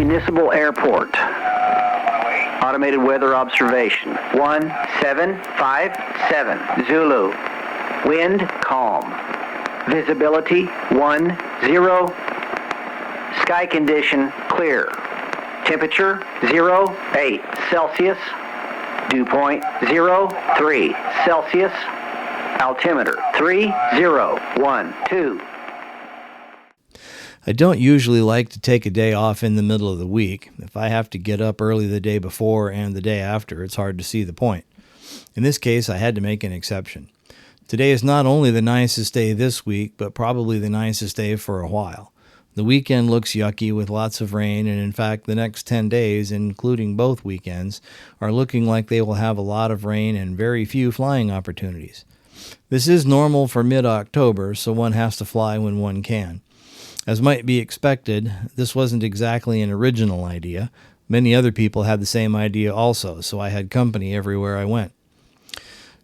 Municipal Airport. Automated weather observation. 1757. Zulu. Wind calm. Visibility 10. Sky condition clear. Temperature 08 Celsius. Dew point 03 Celsius. Altimeter 3012. I don't usually like to take a day off in the middle of the week. If I have to get up early the day before and the day after, it's hard to see the point. In this case, I had to make an exception. Today is not only the nicest day this week, but probably the nicest day for a while. The weekend looks yucky with lots of rain, and in fact, the next 10 days, including both weekends, are looking like they will have a lot of rain and very few flying opportunities. This is normal for mid-October, so one has to fly when one can. As might be expected, this wasn't exactly an original idea. Many other people had the same idea also, so I had company everywhere I went.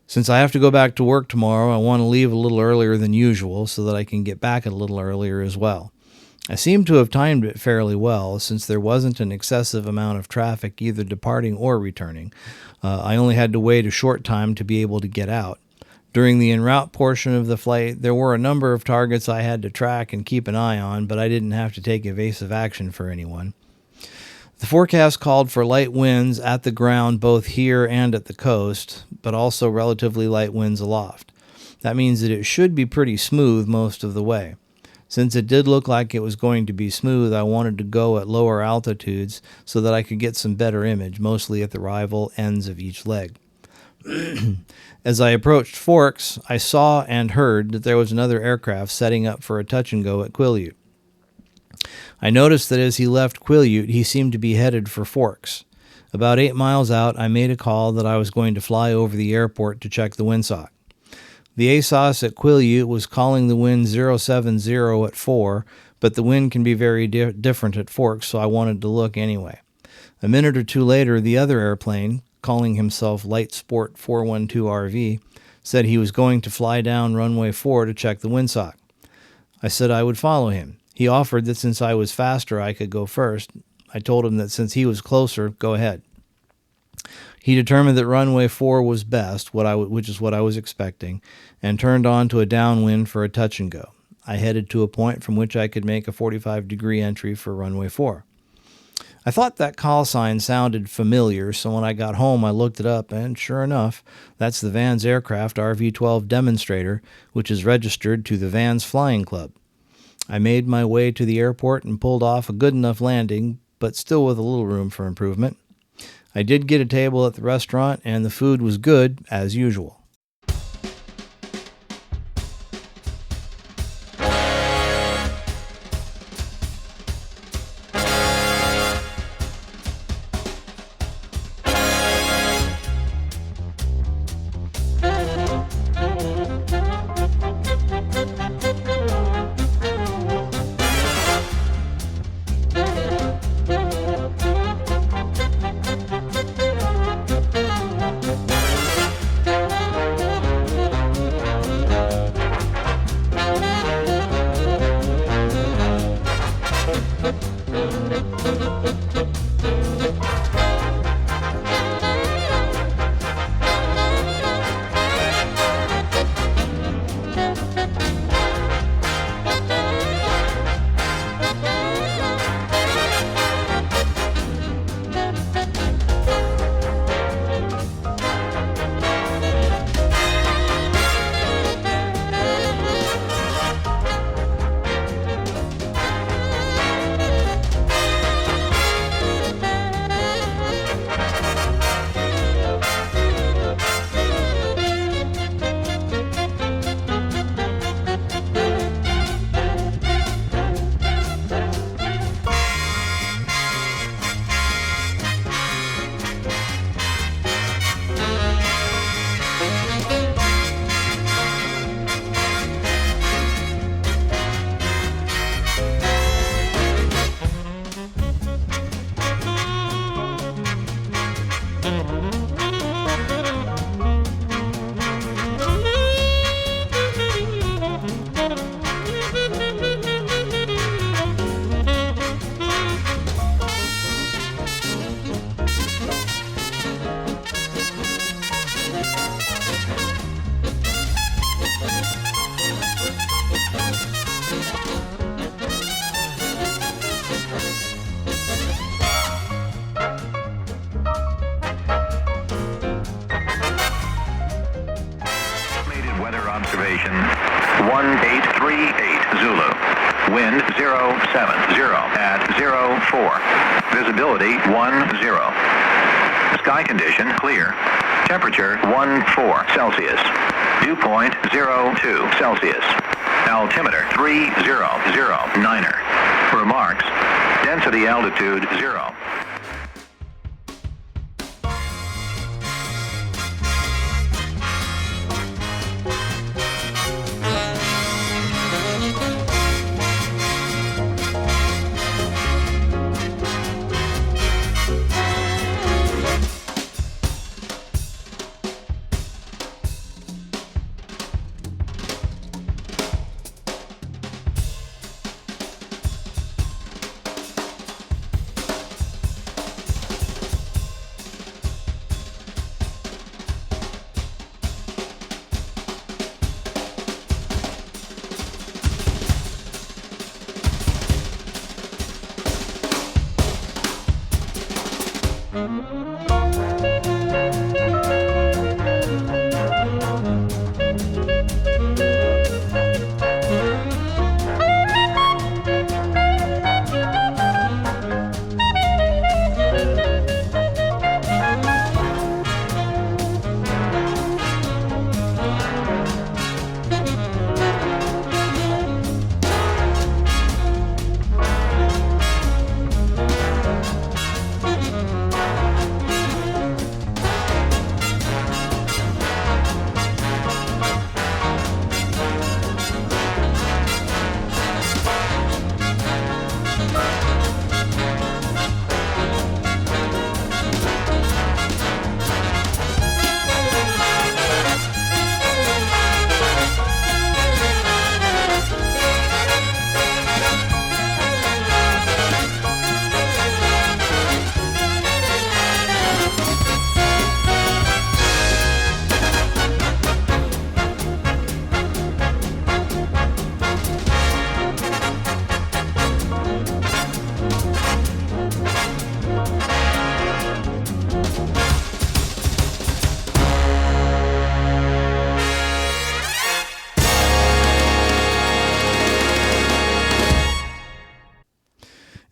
Since I have to go back to work tomorrow, I want to leave a little earlier than usual so that I can get back a little earlier as well. I seem to have timed it fairly well, since there wasn't an excessive amount of traffic either departing or returning. I only had to wait a short time to be able to get out. During the en route portion of the flight, there were a number of targets I had to track and keep an eye on, but I didn't have to take evasive action for anyone. The forecast called for light winds at the ground both here and at the coast, but also relatively light winds aloft. That means that it should be pretty smooth most of the way. Since it did look like it was going to be smooth, I wanted to go at lower altitudes so that I could get some better image, mostly at the rival ends of each leg. As I approached Forks, I saw and heard that there was another aircraft setting up for a touch-and-go at Quileute. I noticed that as he left Quileute, he seemed to be headed for Forks. About 8 miles out, I made a call that I was going to fly over the airport to check the windsock. The ASOS at Quileute was calling the wind 070 at 4, but the wind can be very different at Forks, so I wanted to look anyway. A minute or two later, the other airplane, calling himself Light Sport 412 RV, said he was going to fly down runway 4 to check the windsock. I said I would follow him. He offered that since I was faster, I could go first. I told him that since he was closer, go ahead. He determined that runway 4 was best, which is what I was expecting, and turned on to a downwind for a touch and go. I headed to a point from which I could make a 45-degree entry for runway 4. I thought that call sign sounded familiar, so when I got home I looked it up, and sure enough, that's the Vans Aircraft RV-12 demonstrator, which is registered to the Vans Flying Club. I made my way to the airport and pulled off a good enough landing, but still with a little room for improvement. I did get a table at the restaurant, and the food was good, as usual. Wind 070 at 04. Visibility 10. Sky condition clear. Temperature 14 Celsius. Dew point 02 Celsius. Altimeter 3009er. Remarks. Density altitude 0.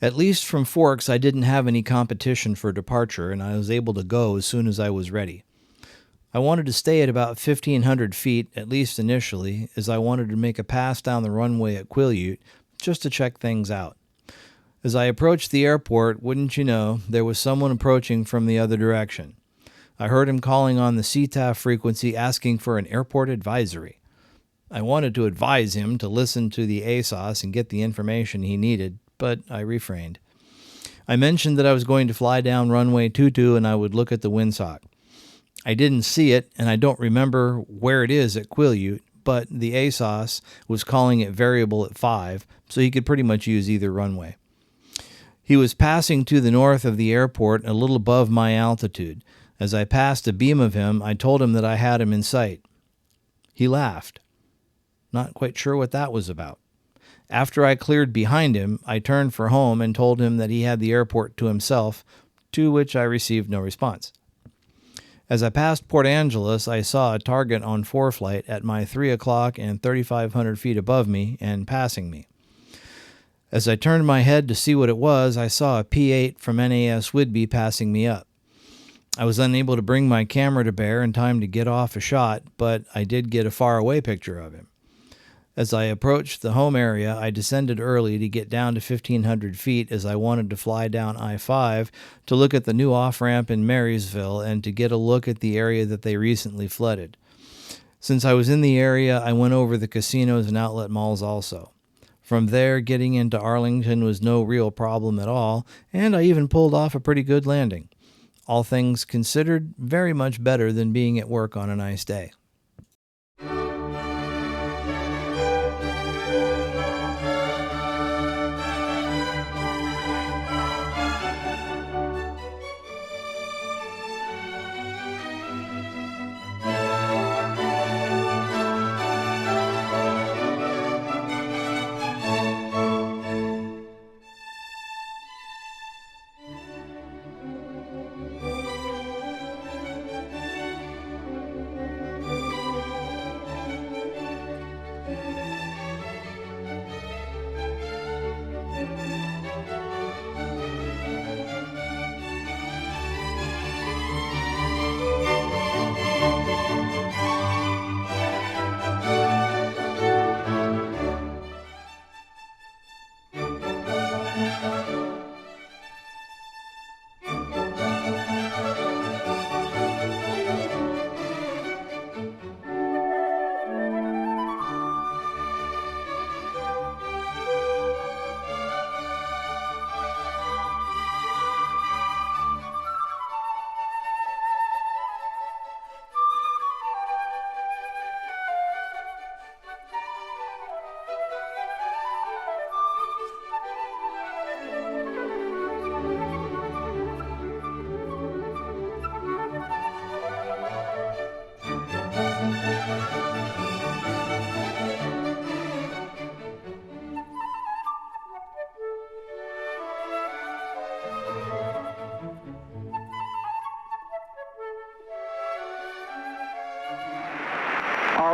At least from Forks, I didn't have any competition for departure, and I was able to go as soon as I was ready. I wanted to stay at about 1,500 feet, at least initially, as I wanted to make a pass down the runway at Quileute just to check things out. As I approached the airport, wouldn't you know, there was someone approaching from the other direction. I heard him calling on the CTAF frequency asking for an airport advisory. I wanted to advise him to listen to the ASOS and get the information he needed, but I refrained. I mentioned that I was going to fly down runway 22 and I would look at the windsock. I didn't see it, and I don't remember where it is at Quileute, but the ASOS was calling it variable at 5, so he could pretty much use either runway. He was passing to the north of the airport, a little above my altitude. As I passed a beam of him, I told him that I had him in sight. He laughed. Not quite sure what that was about. After I cleared behind him, I turned for home and told him that he had the airport to himself, to which I received no response. As I passed Port Angeles, I saw a target on ForeFlight at my 3 o'clock and 3,500 feet above me and passing me. As I turned my head to see what it was, I saw a P-8 from NAS Whidbey passing me up. I was unable to bring my camera to bear in time to get off a shot, but I did get a far-away picture of him. As I approached the home area, I descended early to get down to 1,500 feet as I wanted to fly down I-5 to look at the new off-ramp in Marysville and to get a look at the area that they recently flooded. Since I was in the area, I went over the casinos and outlet malls also. From there, getting into Arlington was no real problem at all, and I even pulled off a pretty good landing. All things considered, very much better than being at work on a nice day.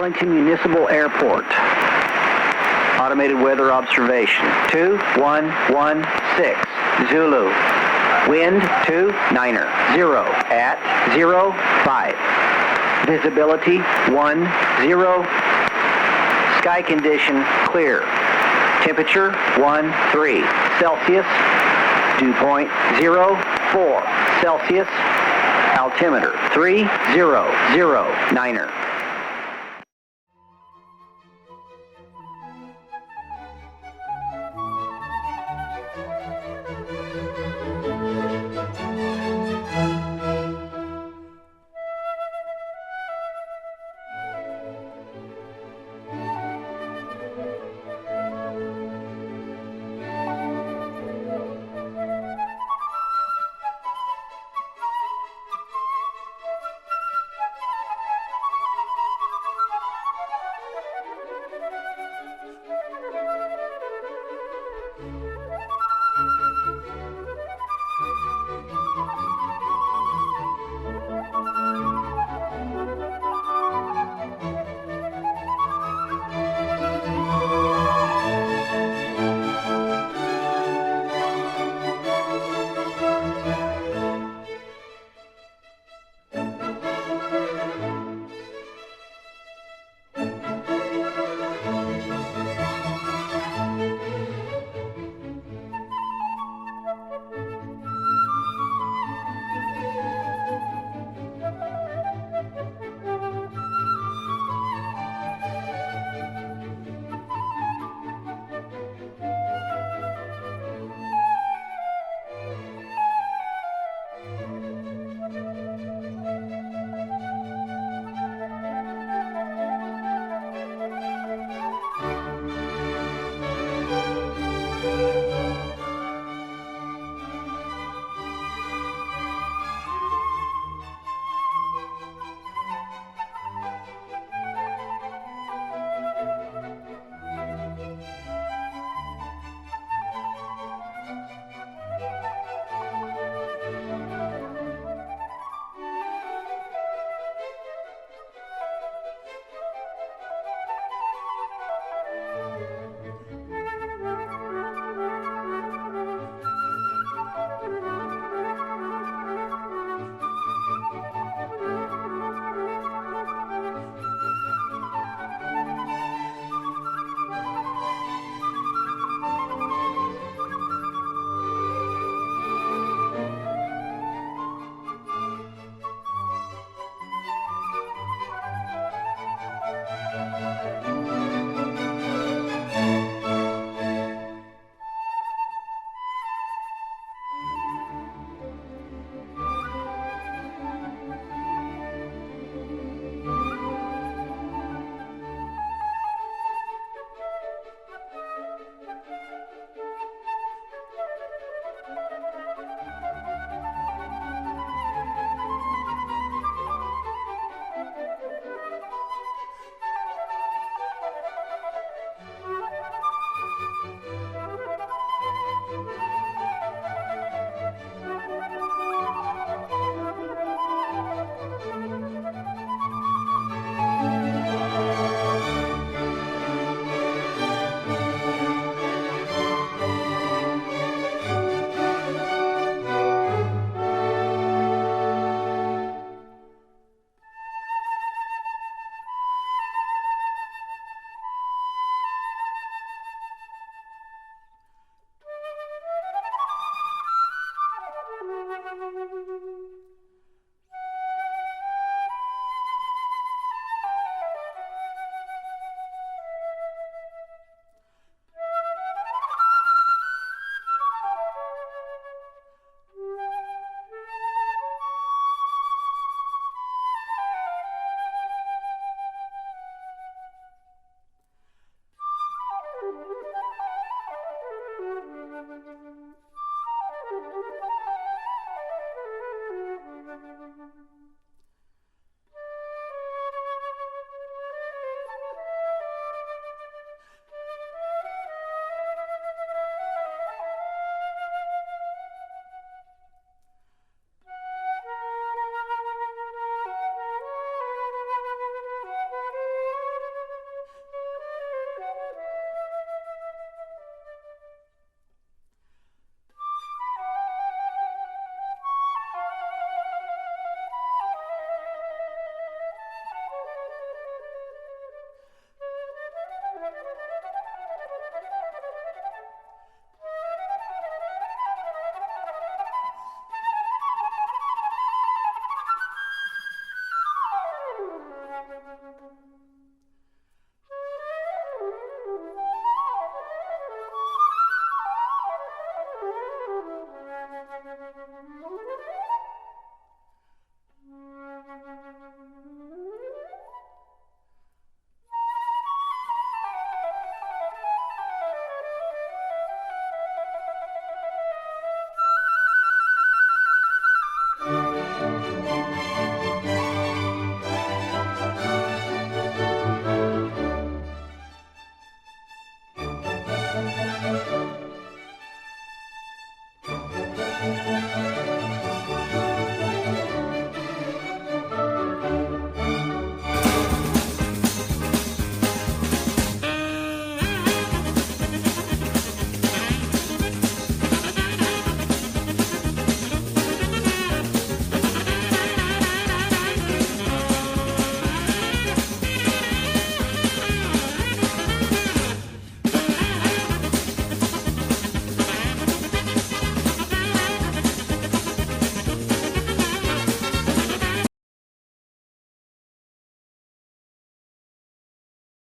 Arlington Municipal Airport. Automated weather observation. 2116. Zulu. Wind 29er. 0 at 05. Visibility 10. Sky condition clear. Temperature 13 Celsius. Dew point 04 Celsius. Altimeter 3009er.